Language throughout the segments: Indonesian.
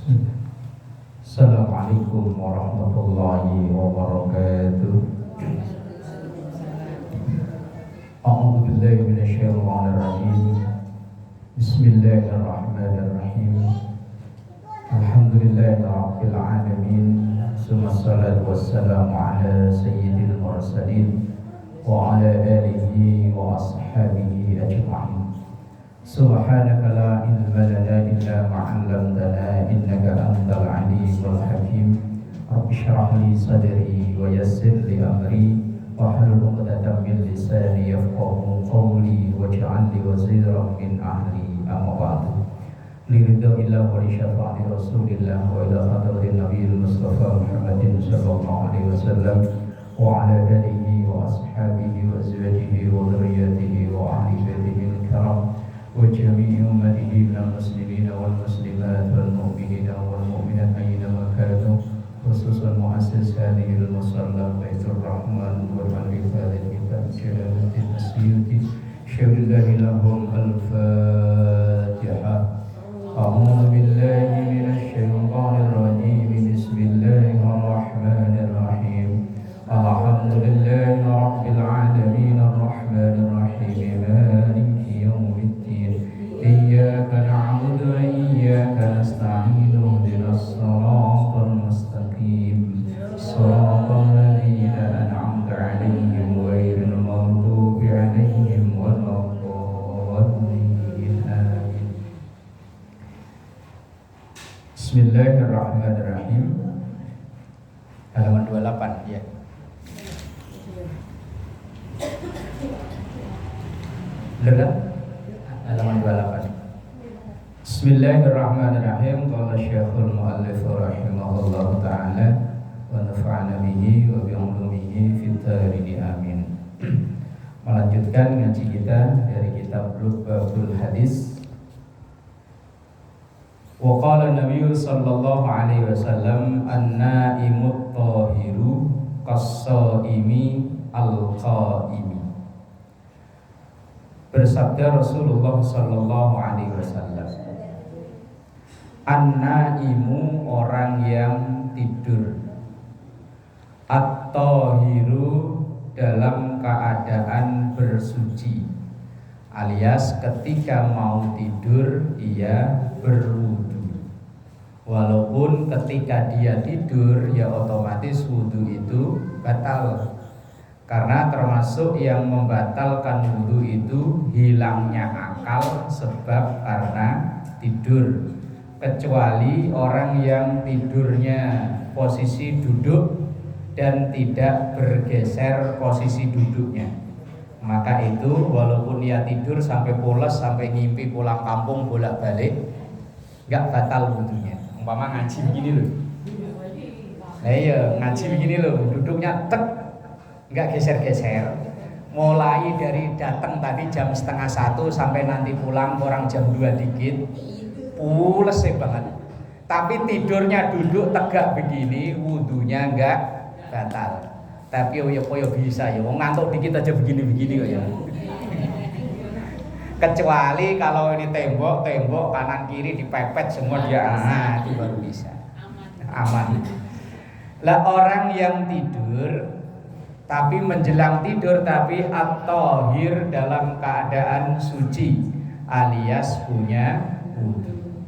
Bismillah. Assalamualaikum warahmatullahi wabarakatuh. A'udzu billahi minasyaitonir rajim. Bismillahirrahmanirrahim. Alhamdulillahirabbil alamin. Wassalatu wassalamu ala sayyidil mursalin wa ala alihi wa ashabihi ajma'in. Subhanaka la ilma lana illa ma 'allamtana innaka antal alimul hakim. Rabbi shrah li sadri wa yassir li amri wahlul 'uqdatam min lisani yafqahu qawli waj'al li waziran min ahli. Amma ba'du. Liridha illa wa li syafa'ati rasulillah wa ila hadratin nabiyil mustafa Muhammadin sallallahu alaihi wasallam wa ala alihi wa ashabihi wa azwajihi wa dhurriyyatihi wa ahli baitihi al-kiram wa jami'i ummatihi minal muslimina wal muslimat wal mu'minina wal mu'minat ayyama kanu, khususan muassis hadhil musalla Baitur Rahman wa al-Fadhil kitab Jalaluddin Asyuti syaillahi lahum al-Fatihah. A'udzu billahi minasy syaithanir rajim. Bismillahirrahmanirrahim. Alhamdulillahi rabbil alamin arrahmanir rahim maliki yaumiddin. Iyyaka na'budu wa iyyaka nasta'in ihdinas siratal mustaqim siratal ladzina an'amta 'alaihim ghairil maghdubi 'alaihim waladdallin. Amin. Bismillahirrahmanirrahim. Halaman 28 ya. Benar? Halaman 28. Bismillahirrahmanirrahim. Qala Syekhul Mu'allif rahimahullahu ta'ala wa nafa'ana bihi wa bi'ulumihi fid dharain amin. Melanjutkan ngaji kita dari kitab Lubbabul Hadis. Wa qala Nabi sallallahu alaihi wasallam an-naimut tahiru qas-shaimi al-qaimi. Bersabda Rasulullah sallallahu alaihi wasallam, an-naimu orang yang tidur, at-tahiru dalam keadaan bersuci, alias ketika mau tidur ia berwudu. Walaupun ketika dia tidur ya otomatis wudu itu batal. Karena termasuk yang membatalkan wudu itu hilangnya akal sebab karena tidur. Kecuali orang yang tidurnya posisi duduk dan tidak bergeser posisi duduknya, maka itu walaupun dia tidur sampai pules, sampai ngimpi pulang kampung bolak-balik, nggak batal wudunya. Umpama ngaji begini loh, nah iya ngaji begini loh, duduknya tek, nggak geser-geser, mulai dari datang tadi jam 12:30 sampai nanti pulang kurang jam 2 dikit, pules banget. Tapi tidurnya duduk tegak begini, wudunya nggak batal. Tapi ya bisa ya, ngantuk dikit aja begini-begini kok ya. Kecuali kalau ini tembok kanan kiri dipepet semua dia, itu baru bisa. Aman. Lah orang yang tidur tapi menjelang tidur tapi at-tahir dalam keadaan suci alias punya wudu,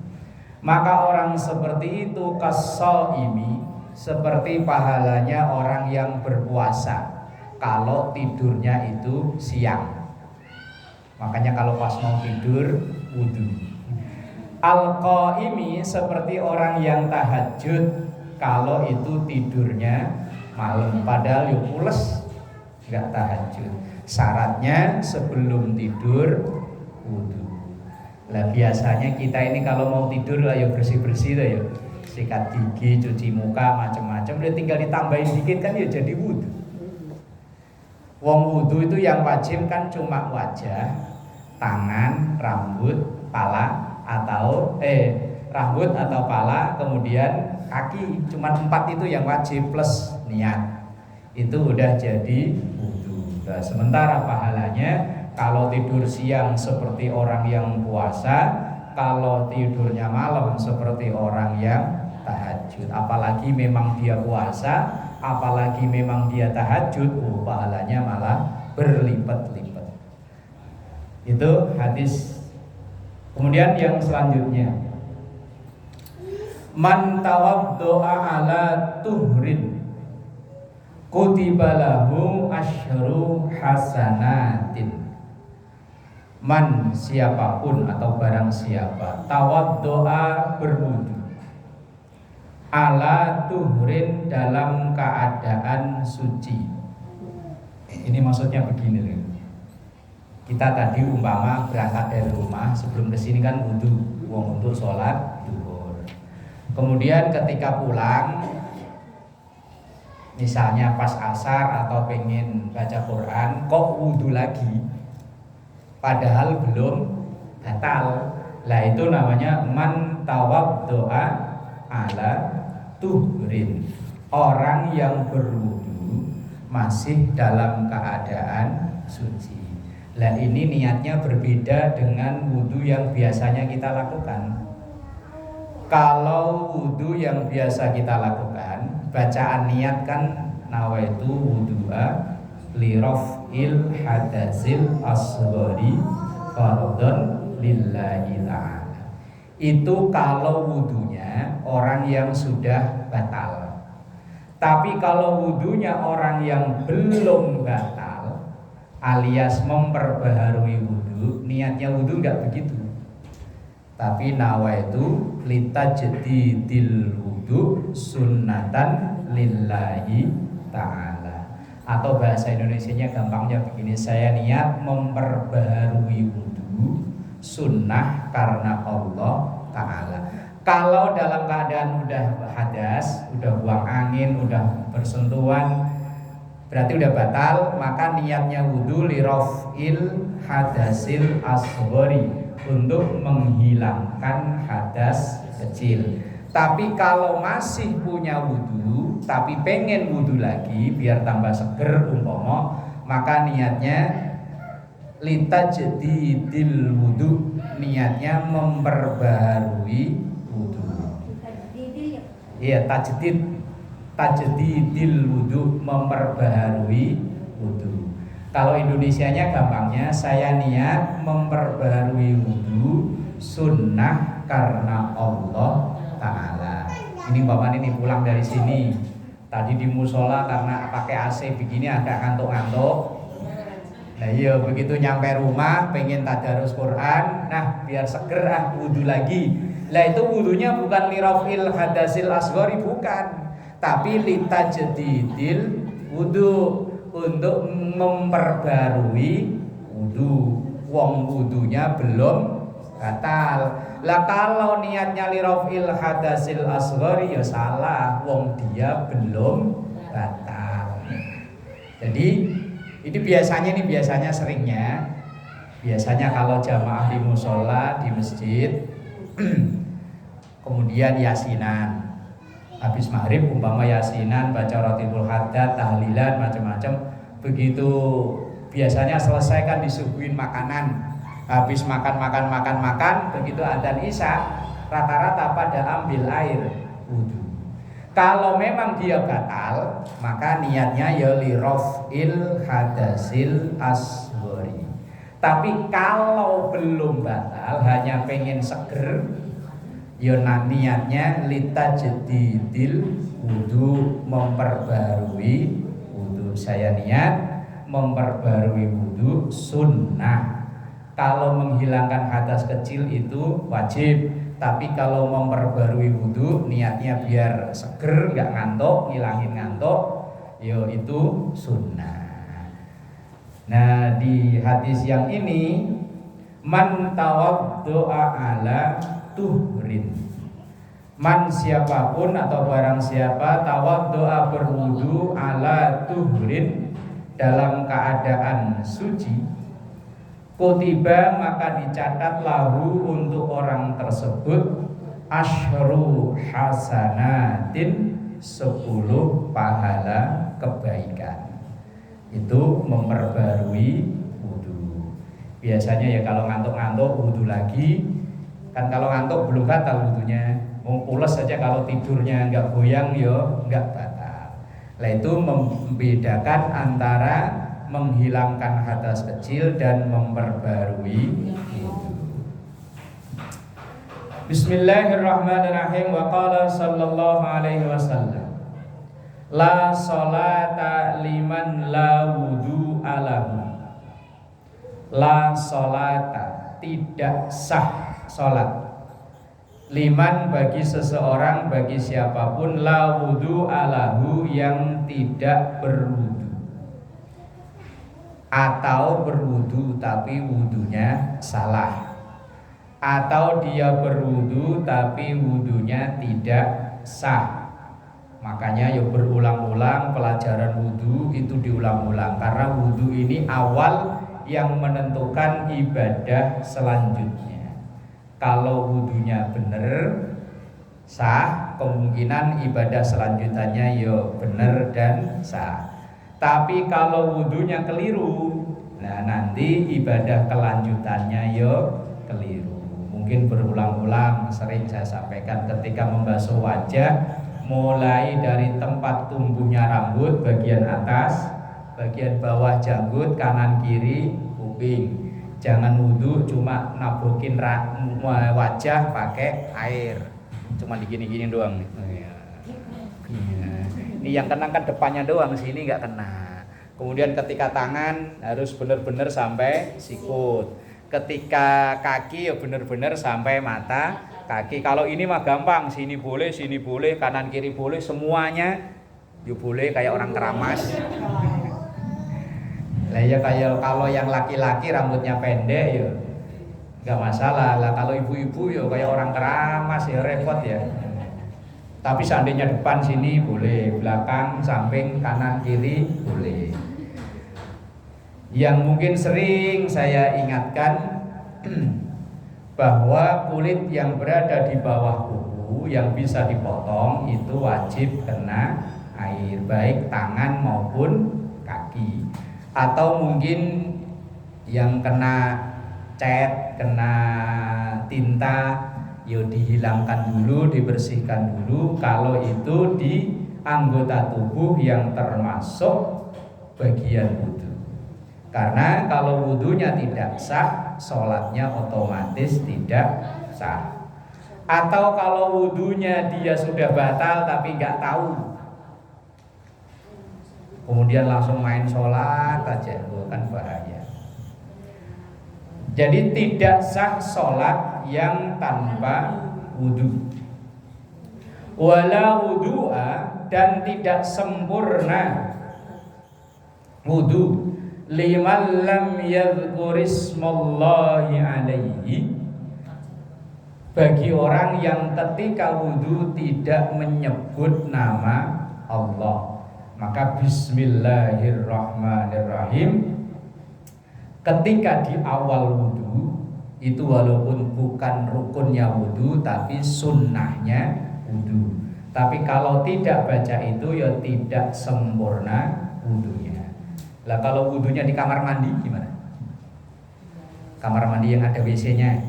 maka orang seperti itu kas-shaimi, seperti pahalanya orang yang berpuasa kalau tidurnya itu siang. Makanya kalau pas mau tidur wudu. Al-qaimi seperti orang yang tahajud kalau itu tidurnya malam, padahal yuk pules nggak tahajud. Syaratnya sebelum tidur wudu. Lah biasanya kita ini kalau mau tidur lah ya bersih-bersih lah ya, sikat gigi, cuci muka, macam-macam. Udah tinggal ditambahin dikit kan ya jadi wudu. Wong wudu itu yang wajib kan cuma wajah, tangan, rambut, pala atau rambut atau pala, kemudian kaki. Cuma 4 itu yang wajib plus niat. Itu udah jadi wudu. Nah, sementara pahalanya kalau tidur siang seperti orang yang puasa kalau tidurnya malam seperti orang yang tahajud. Apalagi memang dia puasa, apalagi memang dia tahajud, pahalanya malah berlipat-lipat. Itu hadis. Kemudian yang selanjutnya, man tawaddo'a ala tuhrin kutiba lahu asyru hasanatin. Man, siapapun atau barang siapa tawaddo'a, berwudu, ala tuhrin, dalam keadaan suci. Ini maksudnya begini loh. Kita tadi umpama berangkat dari rumah, sebelum kesini kan wudu untuk sholat duhur. Kemudian ketika pulang, misalnya pas asar atau pengen baca Quran, kok wudu lagi, padahal belum batal. Lah itu namanya man tawaddo'a ala tuhrin, orang yang berwudu masih dalam keadaan suci. Lah ini niatnya berbeda dengan wudu yang biasanya kita lakukan. Kalau wudu yang biasa kita lakukan, bacaan niat kan nawaitu wudu'a li raf'il hadasil asghari fardhon lillahi ta'ala. Itu kalau wudunya orang yang sudah batal. Tapi kalau wudunya orang yang belum batal alias memperbaharui wudu, niatnya wudu enggak begitu. Tapi nawaitu litajdidil wudu sunnatan lillahi ta'ala. Atau bahasa Indonesianya gampangnya begini, saya niat memperbaharui wudu sunnah karena Allah Ta'ala. Kalau dalam keadaan udah hadas, udah buang angin, udah bersentuhan, berarti udah batal, maka niatnya wudu lirafil hadasil asghari, untuk menghilangkan hadas kecil. Tapi kalau masih punya wudu tapi pengen wudu lagi biar tambah seger umpama, maka niatnya litajdidil wudu, niatnya memperbaharui wudu. Iya, tajdidil wudu, memperbaharui wudu. Kalau Indonesianya gampangnya, saya niat memperbaharui wudu sunnah karena Allah Ta'ala. Ini bapak ini pulang dari sini, tadi di musola karena pakai AC begini agak ngantuk-ngantuk. Nah iya, begitu nyampe rumah pengen tadarus Quran, nah biar seger wudu lagi. Lah itu wudunya bukan lirafil hadasil asghari, bukan, tapi litajdidil wudu, untuk memperbarui wudu. Wong wudunya belum batal. Lah kalau niatnya lirafil hadasil asghari ya salah, wong dia belum batal. Jadi ini biasanya seringnya, biasanya kalau jamaah di musola di masjid kemudian yasinan, habis maghrib umpama yasinan, baca rotibul haddad, tahlilan, macam-macam. Begitu biasanya selesai kan disuguhin makanan. Habis makan, begitu adzan isya rata-rata pada ambil air wudu. Kalau memang dia batal, maka niatnya ya lirafil hadasil asghari. Tapi kalau belum batal, hanya pengen seger, ya niatnya litajdidil wudu, memperbarui wudu. Saya niat memperbarui wudu sunnah. Kalau menghilangkan hadas kecil itu wajib, tapi kalau memperbarui wudu niatnya biar seger, nggak ngantuk, ngilangin ngantuk, ya itu sunnah. Nah di hadis yang ini, man tawaddo'a ala tuhrin, man siapapun atau barang siapa tawaddo'a, berwudu, ala tuhrin, dalam keadaan suci, kutiba, maka dicatat lahu, untuk orang tersebut, asyru hasanatin, 10 pahala kebaikan. Itu memperbarui wudu. Biasanya ya kalau ngantuk-ngantuk wudu lagi, Kan kalau ngantuk belum batal wudunya. Mau pules saja kalau tidurnya enggak goyang yo enggak batal. Lah itu membedakan antara menghilangkan hadas kecil dan memperbarui wudu. Bismillahirrahmanirrahim. Wa qala sallallahu alaihi wasallam, la sholata liman la wudu'a lahu. La sholata, tidak sah sholat, liman bagi seseorang, bagi siapapun, la wudu'a lahu yang tidak berwudu, atau berwudu tapi wudunya salah, atau dia berwudu tapi wudunya tidak sah. Makanya ya berulang-ulang pelajaran wudu itu diulang-ulang, karena wudu ini awal yang menentukan ibadah selanjutnya. Kalau wudunya benar sah, kemungkinan ibadah selanjutnya ya benar dan sah. Tapi kalau wudunya keliru, nah nanti ibadah kelanjutannya ya keliru. Mungkin berulang-ulang sering saya sampaikan ketika membasuh wajah, mulai dari tempat tumbuhnya rambut bagian atas, bagian bawah janggut, kanan kiri kuping. Jangan wudu cuma nabokin wajah pakai air, cuma digini-gini doang. Ini yang kena kan depannya doang, sini nggak kena. Kemudian ketika tangan harus benar-benar sampai sikut. Ketika kaki ya benar-benar sampai mata kaki. Kalau ini mah gampang, sini boleh, kanan kiri boleh, semuanya ya boleh kayak orang keramas. Lah ya kayak kalau yang laki-laki rambutnya pendek ya nggak masalah. Lah kalau ibu-ibu ya kayak orang keramas ya repot ya. Tapi seandainya depan sini boleh, belakang, samping, kanan, kiri boleh. Yang mungkin sering saya ingatkan bahwa kulit yang berada di bawah kuku yang bisa dipotong itu wajib kena air, baik tangan maupun kaki. Atau mungkin yang kena cat, kena tinta, ya dihilangkan dulu, dibersihkan dulu kalau itu di anggota tubuh yang termasuk bagian wudu. Karena kalau wudunya tidak sah, sholatnya otomatis tidak sah. Atau kalau wudunya dia sudah batal tapi nggak tahu, kemudian langsung main sholat aja, kan bahaya. Jadi tidak sah sholat yang tanpa wudu. Wala wudu'a, dan tidak sempurna wudu liman lam yadhkurismallahi alaihi, bagi orang yang ketika wudu tidak menyebut nama Allah. Maka bismillahirrahmanirrahim ketika di awal wudu itu walaupun bukan rukunnya wudu tapi sunnahnya wudu. Tapi kalau tidak baca itu ya tidak sempurna wudunya. Lah kalau wudunya di kamar mandi gimana? Kamar mandi yang ada WC-nya,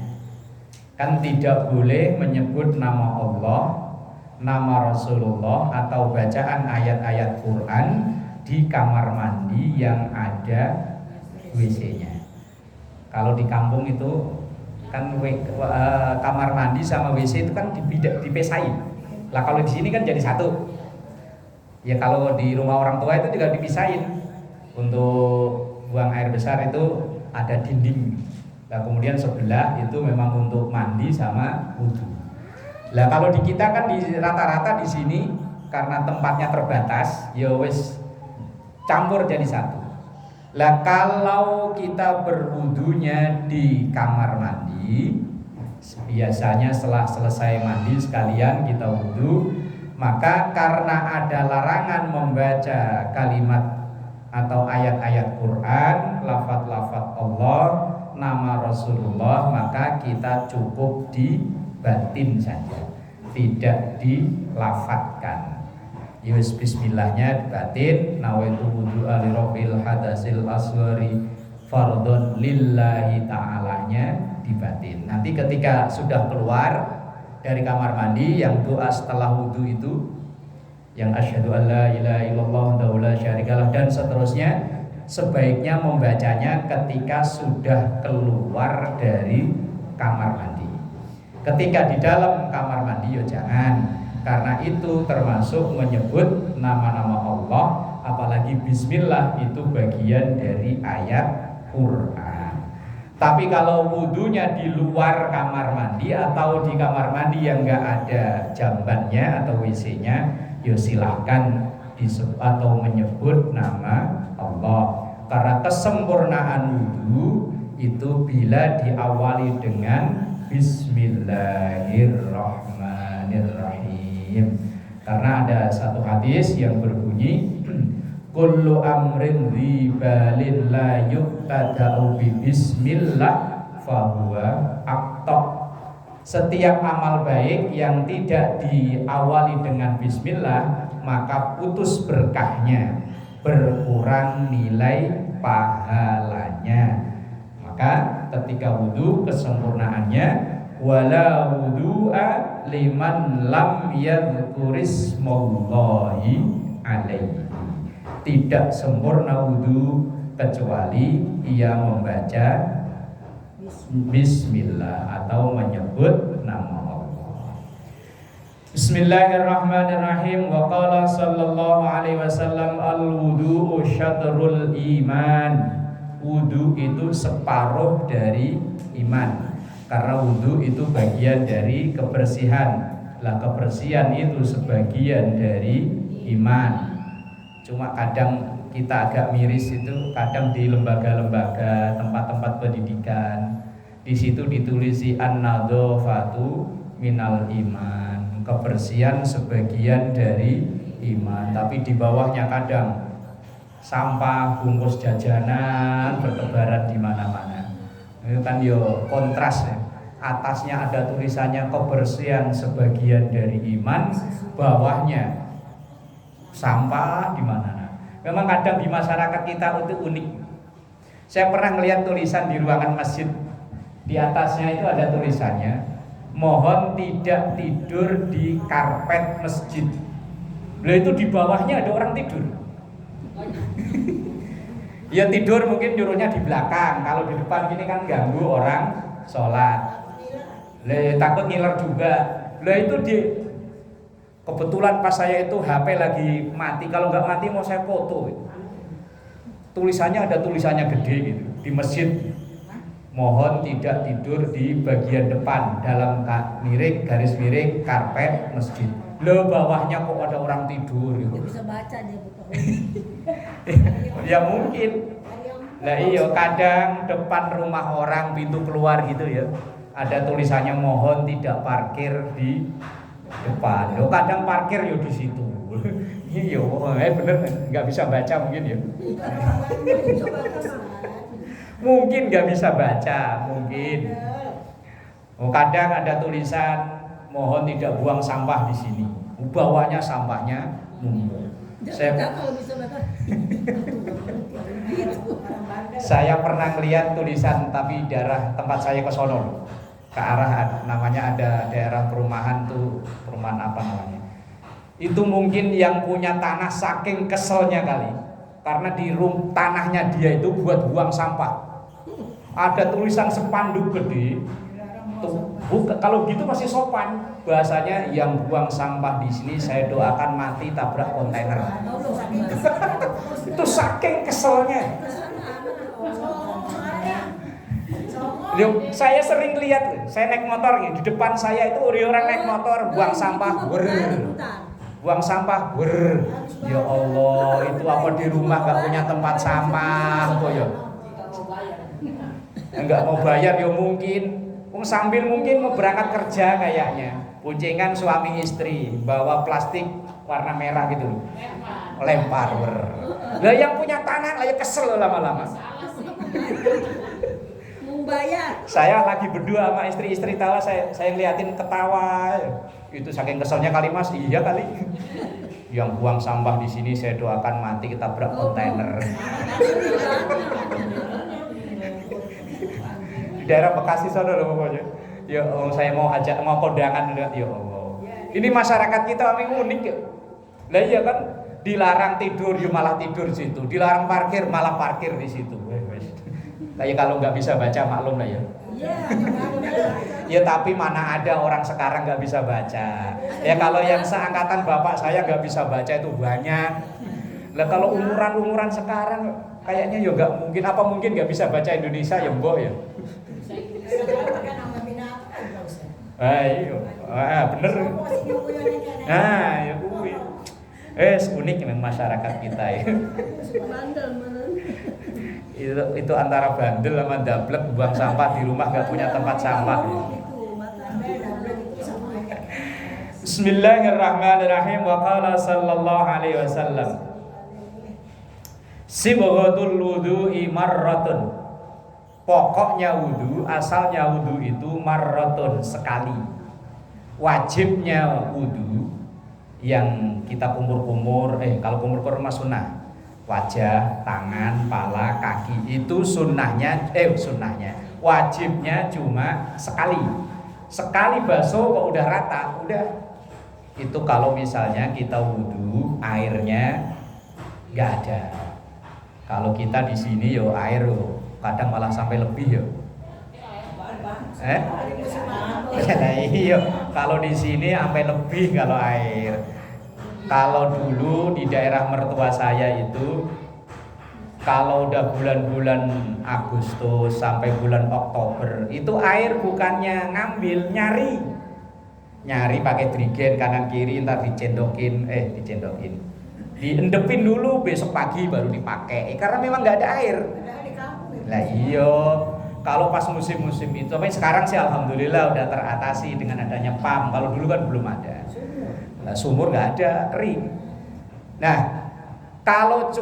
kan tidak boleh menyebut nama Allah, nama Rasulullah atau bacaan ayat-ayat Quran di kamar mandi yang ada WC-nya. Kalau di kampung itu kan kamar mandi sama WC itu kan dipisahin. Lah kalau di sini kan jadi satu. Ya kalau di rumah orang tua itu juga dipisahin. Untuk buang air besar itu ada dinding. Nah kemudian sebelah itu memang untuk mandi sama wudu. Lah kalau di kita kan di rata-rata di sini karena tempatnya terbatas, ya wis campur jadi satu. Lah kalau kita berwudunya di kamar mandi, biasanya setelah selesai mandi sekalian kita wudu, maka karena ada larangan membaca kalimat atau ayat-ayat Quran, lafaz-lafaz Allah, nama Rasulullah, maka kita cukup dibatin saja, tidak dilafadzkan. Yus bismillahnya dibatin, nawaitu wudu'a li rabbil hadasil asghari fardhon lillahi ta'alanya di batin. Nanti ketika sudah keluar dari kamar mandi, yang doa setelah wudhu itu, yang asyhadu alla ilaha illallah wa la syarikalah dan seterusnya, sebaiknya membacanya ketika sudah keluar dari kamar mandi. Ketika di dalam kamar mandi ya jangan, karena itu termasuk menyebut nama-nama Allah, apalagi bismillah itu bagian dari ayat Quran. Tapi kalau wudhunya di luar kamar mandi atau di kamar mandi yang enggak ada jambannya atau WC-nya, ya silahkan disebut atau menyebut nama Allah. Karena kesempurnaan wudhu itu bila diawali dengan Bismillahirrahmanirrahim. Karena ada satu hadis yang berbunyi kullu amrin ribalin la yuqtada'u bi bismillah fahuwa aqta. Setiap amal baik yang tidak diawali dengan bismillah maka putus berkahnya, berkurang nilai pahalanya. Maka ketika wudhu kesempurnaannya wala wudu'a liman lam yadhkurismallahi alaihi. Tidak sempurna wudhu kecuali ia membaca bismillah atau menyebut nama Allah. Bismillahirrahmanirrahim. Wa qala sallallahu alaihi wasallam al-wudu'u syatrul iman. Wudu itu separuh dari iman. Karena wudu itu bagian dari kebersihan. Lah kebersihan itu sebagian dari iman. Cuma kadang kita agak miris itu, kadang di lembaga-lembaga, tempat-tempat pendidikan, di situ ditulisi an-nadzafatu minal iman. Kebersihan sebagian dari iman. Tapi di bawahnya kadang sampah, bungkus jajanan bertebaran di mana-mana. Itu kan yo kontras ya. Atasnya ada tulisannya kebersihan sebagian dari iman, bawahnya sampah di mana-mana. Memang kadang di masyarakat kita itu unik. Saya pernah melihat tulisan di ruangan masjid. Di atasnya itu ada tulisannya, mohon tidak tidur di karpet masjid. Lah itu di bawahnya ada orang tidur. Ya tidur mungkin nyuruhnya di belakang. Kalau di depan gini kan ganggu orang sholat. Takut ngiler juga. Lah itu kebetulan pas saya itu HP lagi mati. Kalau nggak mati mau saya foto. Tulisannya ada tulisannya gede gitu di masjid. Mohon tidak tidur di bagian depan dalam garis miring karpet masjid. Lo bawahnya kok ada orang tidur gitu. Dia bisa baca dia buka. Ya mungkin. Lah iya kadang depan rumah orang pintu keluar gitu ya. Ada tulisannya mohon tidak parkir di depan. Lo kadang parkir yo di situ. Iya, bener nggak bisa baca mungkin ya. Mungkin nggak bisa baca, mungkin. Kadang ada tulisan mohon tidak buang sampah di sini. Bawahnya sampahnya numpuk. Saya pernah lihat tulisan tapi daerah tempat saya ke sono, ke arah namanya ada daerah perumahan tuh, perumahan apa namanya? Itu mungkin yang punya tanah saking keselnya kali, karena di tanahnya dia itu buat buang sampah. Ada tulisan spanduk gede. Kalau gitu masih sopan. Bahasanya yang buang sampah di sini saya doakan mati tabrak kontainer. Itu saking keselnya. Saya sering lihat, saya naik motor nih, di depan saya itu orang naik motor buang sampah, buang sampah, ya Allah, itu apa di rumah gak punya tempat sampah, kok ya? Enggak mau bayar ya mungkin. Sambil mungkin mau berangkat kerja kayaknya. Boncengan suami istri bawa plastik warna merah gitu. Lempar. Lah yang punya tanah lah kesel lama-lama. Mau bayar. Saya lagi berdua sama istri tawa, saya ngeliatin ketawa. Itu saking keselnya kali Mas. Iya kali. Yang buang sampah di sini saya doakan mati ketabrak kontainer. daerah Bekasi sana loh pokoknya. Ya Allah, saya mau kondangan ya Allah. Ini masyarakat kita unik ya. Lah iya kan, dilarang tidur ya malah tidur di situ, dilarang parkir malah parkir di situ. Kayak kalau nggak bisa baca maklum lah ya. Ya tapi mana ada orang sekarang nggak bisa baca. Ya kalau yang seangkatan bapak saya nggak bisa baca itu banyak. Lah kalau umuran sekarang kayaknya ya nggak mungkin. Apa mungkin nggak bisa baca Indonesia ya mbok ya? Ayo, bener. Nah, ya kuwi. Unik memang masyarakat kita ya. Itu antara bandel sama dablek, buang sampah di rumah gak punya tempat sampah. Bismillahirrahmanirrahim. Wa qala sallallahu alaihi wasallam, sibghatul wudu'i marratun. Pokoknya wudu, asalnya wudu itu marratun, sekali. Wajibnya wudu yang kita kumur-kumur, kalau kumur-kumur mah sunnah. Wajah, tangan, pala, kaki itu sunnahnya, wajibnya cuma sekali. Sekali basuh kok udah rata, udah. Itu kalau misalnya kita wudu airnya nggak ada. Kalau kita di sini yo air kadang malah sampai lebih yo. Iya, kalau di sini sampai lebih kalau air. Kalau dulu di daerah mertua saya itu, kalau udah bulan-bulan Agustus sampai bulan Oktober, itu air bukannya ngambil, nyari pakai drigen kanan kiri, ntar dicendokin, diendepin dulu, besok pagi baru dipakai, karena memang nggak ada air. Lah iya, kalau pas musim-musim itu, tapi sekarang sih alhamdulillah udah teratasi dengan adanya PAM. Kalau dulu kan belum ada. Nah, sumur nggak ada, kering. Nah, kalau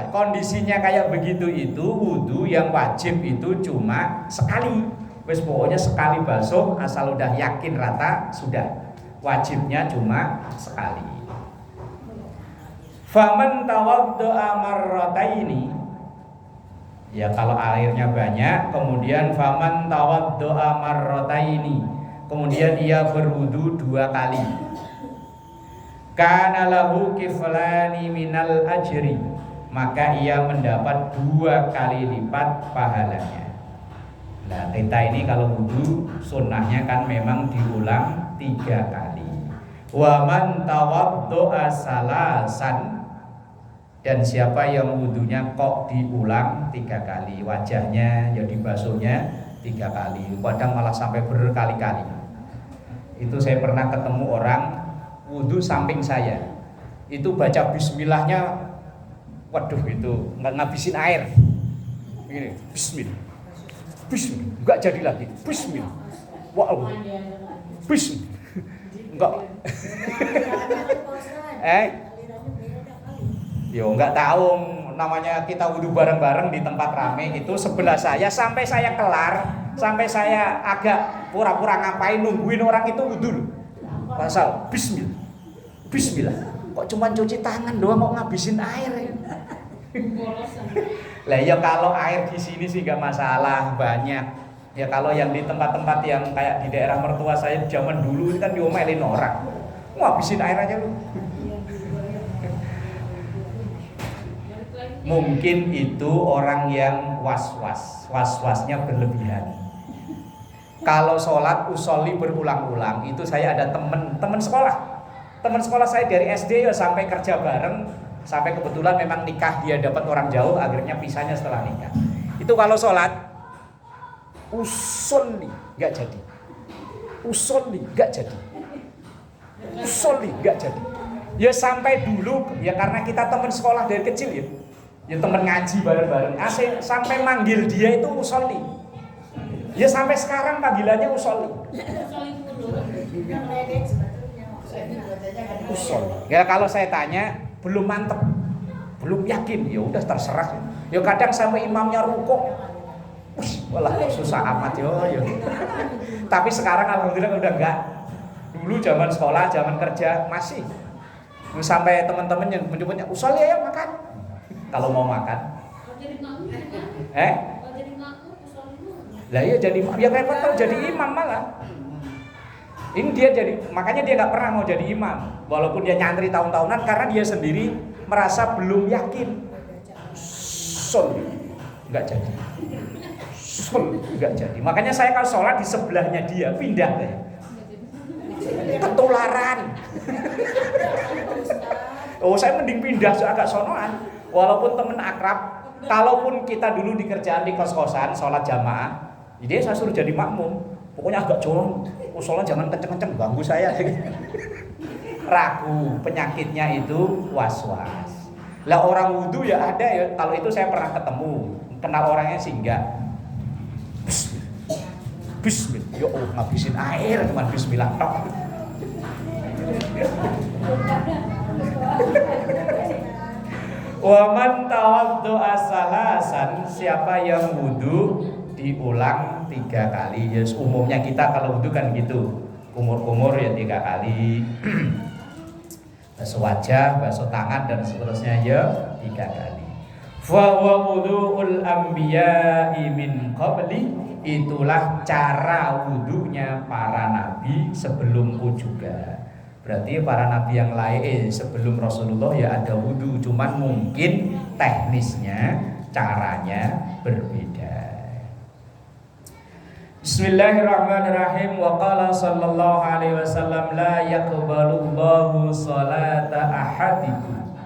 kondisinya kayak begitu itu wudu yang wajib itu cuma sekali. Wes pokoknya sekali basuh asal udah yakin rata sudah. Wajibnya cuma sekali. Faman tawaddo'a marrataini, ya kalau airnya banyak, kemudian faman tawaddo'a marrataini, kemudian ia berwudu 2 kali. Kana lahu kiflani minal ajri, maka ia mendapat 2 kali lipat pahalanya. Nah, kita ini kalau wudu sunnahnya kan memang diulang 3 kali. Wa man tawaddo'a salasan, dan siapa yang wudunya kok diulang 3 kali, wajahnya ya dibasuhnya 3 kali, kadang malah sampai berkali-kali. Itu saya pernah ketemu orang wudu samping saya, itu baca bismillahnya, waduh itu nggak ngabisin air. Ini bismillah, nggak jadi lagi, bismillah, wow, bismillah, enggak. Yo nggak tahu, namanya kita wudu bareng-bareng di tempat rame itu sebelah saya, sampai saya kelar, sampai saya agak pura-pura ngapain nungguin orang itu wudu. Pasal bismillah, kok cuma cuci tangan doang kok ngabisin air ya? Lah ya kalau air di sini sih nggak masalah, banyak. Ya kalau yang di tempat-tempat yang kayak di daerah mertua saya zaman dulu kan diomelin orang, ngabisin air aja lu. Mungkin itu orang yang was-wasnya berlebihan. Kalau sholat usolli berulang-ulang, itu saya ada teman sekolah saya dari SD ya sampai kerja bareng, sampai kebetulan memang nikah, dia dapat orang jauh, akhirnya pisahnya setelah nikah. Itu kalau sholat usolli nggak jadi, usolli nggak jadi, usolli nggak jadi. Ya sampai dulu ya karena kita teman sekolah dari kecil ya teman ngaji bareng-bareng, sampai manggil dia itu usolli. Ya sampai sekarang panggilannya usolli. Usolli. Ya kalau saya tanya belum mantep, belum yakin, ya udah terserah. Ya kadang sampai imamnya rukuk, walah susah amat yo. Tapi sekarang alhamdulillah udah enggak. Dulu zaman sekolah, zaman kerja masih. Sampai teman-teman yang menyebutnya usolli ya makan. Kalau mau makan. Lah iya jadi ya repot kalau jadi imam malah. Ini dia jadi, makanya dia nggak pernah mau jadi imam, walaupun dia nyantri tahun-tahunan karena dia sendiri merasa belum yakin. Nggak jadi. Nggak jadi. Makanya saya kalau sholat di sebelahnya dia pindah deh. Ketularan. Oh saya mending pindah agak sonoan, walaupun temen akrab. Kalaupun kita dulu di kerjaan di kos-kosan sholat jamaah, jadi saya suruh jadi makmum. Pokoknya agak colong, sholat jangan kenceng-kenceng ganggu saya. Ragu, penyakitnya itu was-was. Lah orang wudhu ya ada ya, kalau itu saya pernah ketemu, kenal orangnya sih enggak. Bismillah, ya Allah ngabisin air cuma bismillah tok. Wa man tawaddu'a salasan, siapa yang wudu diulang 3 kali. Ya yes, umumnya kita kalau wudu kan gitu. Kumur-kumur ya 3 kali. Basuh wajah, basuh tangan dan seterusnya ya 3 kali. Fa wa wudu'ul anbiya'i min qabli, itulah cara wudunya para nabi sebelumku juga. Berarti para nabi yang lain sebelum Rasulullah ya ada wudu, cuman mungkin teknisnya, caranya berbeda. Bismillahirrahmanirrahim. Wa qala sallallahu alaihi wasallam la yaqbalullahu salata ahadikum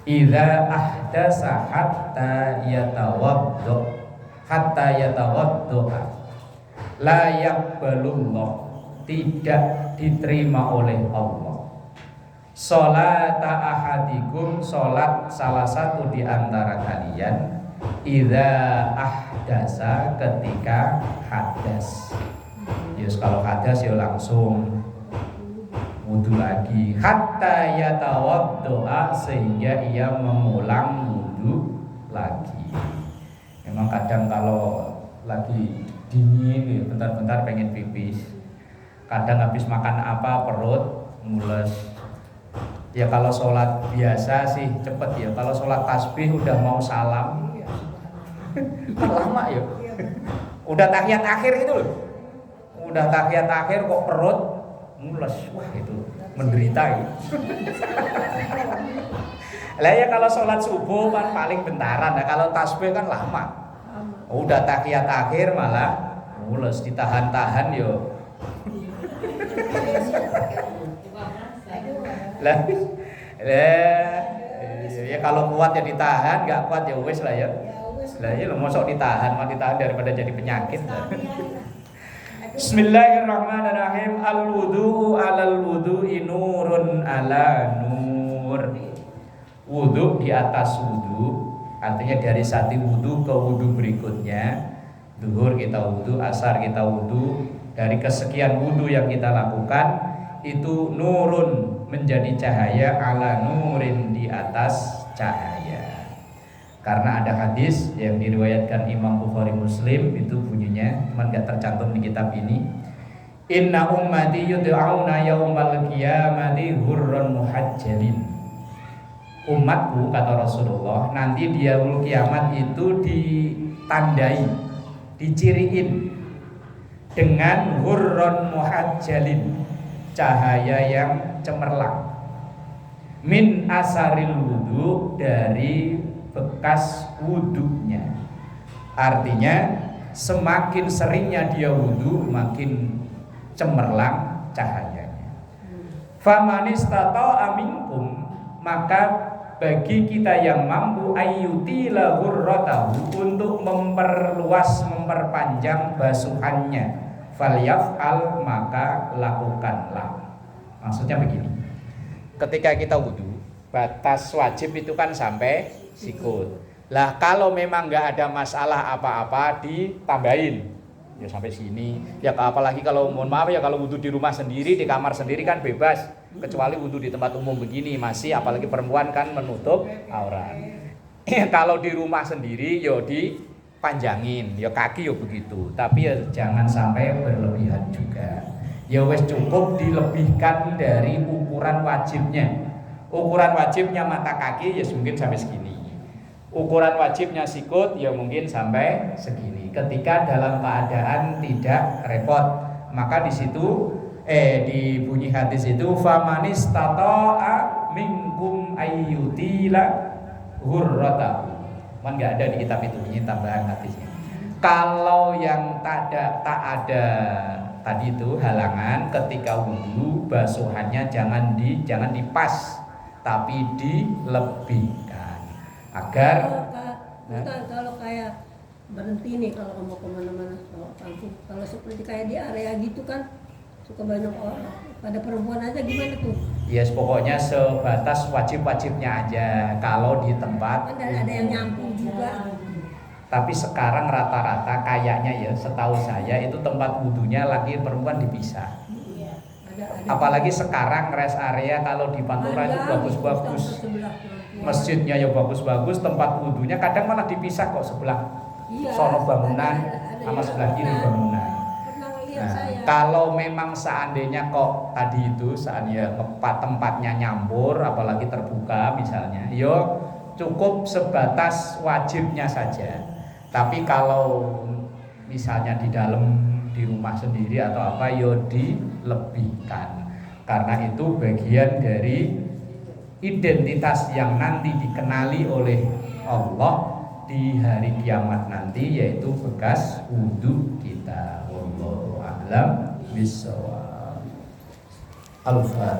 idza ahdasa hatta yatawaddo. La yaqbalullah, tidak diterima oleh Allah. Salata ahadikum, salat salah satu di antara kalian, idza ahdasa, ketika hadas. Yes, kalau hadas ya langsung wudu lagi. Hatta yatawaddoa, sehingga ia mengulang wudu lagi. Memang kadang kalau lagi dingin ya bentar-bentar pengen pipis. Kadang habis makan apa perut mules. Ya kalau sholat biasa sih cepet ya. Kalau sholat tasbih udah mau salam kan lama ya. Udah tahiyat akhir itu loh. Udah tahiyat akhir kok perut mules. Wah itu menderita ya. Lah ya kalau sholat subuh kan paling bentaran. Nah kalau tasbih kan lama. Udah tahiyat akhir malah mules, ditahan-tahan yo. Lah ya kalau kuat ya ditahan, nggak kuat ya wis lah ya. Lah ya mosok ditahan, mah ditahan daripada jadi penyakit. Bismillahirrahmanirrahim. Al-wudu'u 'alal wudu'i nurun 'ala nur. Wudu di atas wudu, artinya dari satu wudu ke wudu berikutnya. Zuhur kita wudu, asar kita wudu, dari kesekian wudu yang kita lakukan itu nurun, menjadi cahaya, ala nurin, di atas cahaya. Karena ada hadis yang diriwayatkan Imam Bukhari Muslim, itu bunyinya, cuman gak tercantum di kitab ini. Inna ummati yud'auna yaumal qiyamati hurran muhajjalin. Umatku, kata Rasulullah, nanti di yaumul kiamat itu ditandai, diciriin dengan hurran muhajjalin, cahaya yang cemerlang, min asaril wudu, dari bekas wudunya. Artinya semakin seringnya dia wudu, makin cemerlang cahayanya. Famanistata'a minkum, maka bagi kita yang mampu ayyutila hurratahu, untuk memperluas, memperpanjang basuhannya, falyaf'al, maka lakukanlah. Maksudnya begini, ketika kita wudu, batas wajib itu kan sampai sikut. Lah kalau memang nggak ada masalah apa-apa, ditambahin ya sampai sini. Ya apalagi kalau mohon maaf ya, kalau wudu di rumah sendiri, di kamar sendiri kan bebas. Kecuali wudu di tempat umum begini masih, apalagi perempuan kan menutup aurat. Kalau di rumah sendiri yo dipanjangin, ya kaki yo begitu. Tapi ya jangan sampai berlebihan juga. Ya wes cukup dilebihkan dari ukuran wajibnya. Ukuran wajibnya mata kaki ya mungkin sampai segini. Ukuran wajibnya sikut ya mungkin sampai segini. ketika dalam keadaan tidak repot. Maka di situ di bunyi hadis itu famanis tata'a minkum ayyutila hurrata. Man nggak ada di kitab itu, ini tambahan hadisnya. Kalau yang tak ada tadi itu halangan ketika wudu, basuhannya jangan dipas, tapi dilebihkan agar kalau kayak berhenti nih kalau mau kemana-mana kalau kampung, kalau seperti kayak di area gitu kan suka banyak orang, pada perempuan aja gimana tuh? Yes, pokoknya sebatas wajib-wajibnya aja. Kalau di tempat kan ada yang nyampur juga. Tapi sekarang rata-rata kayaknya ya, setahu saya itu tempat wudunya laki perempuan dipisah. Apalagi sekarang rest area kalau di Pantura itu bagus-bagus, masjidnya ya bagus-bagus, tempat wudunya kadang malah dipisah kok, sebelah sono bangunan sama sebelah kiri bangunan. Nah, kalau memang seandainya kok tadi itu seandainya tempatnya nyampur, apalagi terbuka misalnya, yo cukup sebatas wajibnya saja. Tapi kalau misalnya di dalam di rumah sendiri atau apa, yo dilebihkan, karena itu bagian dari identitas yang nanti dikenali oleh Allah di hari kiamat nanti, yaitu bekas wudhu kita. Wallahu a'lam bishawab. Al-Fatihah.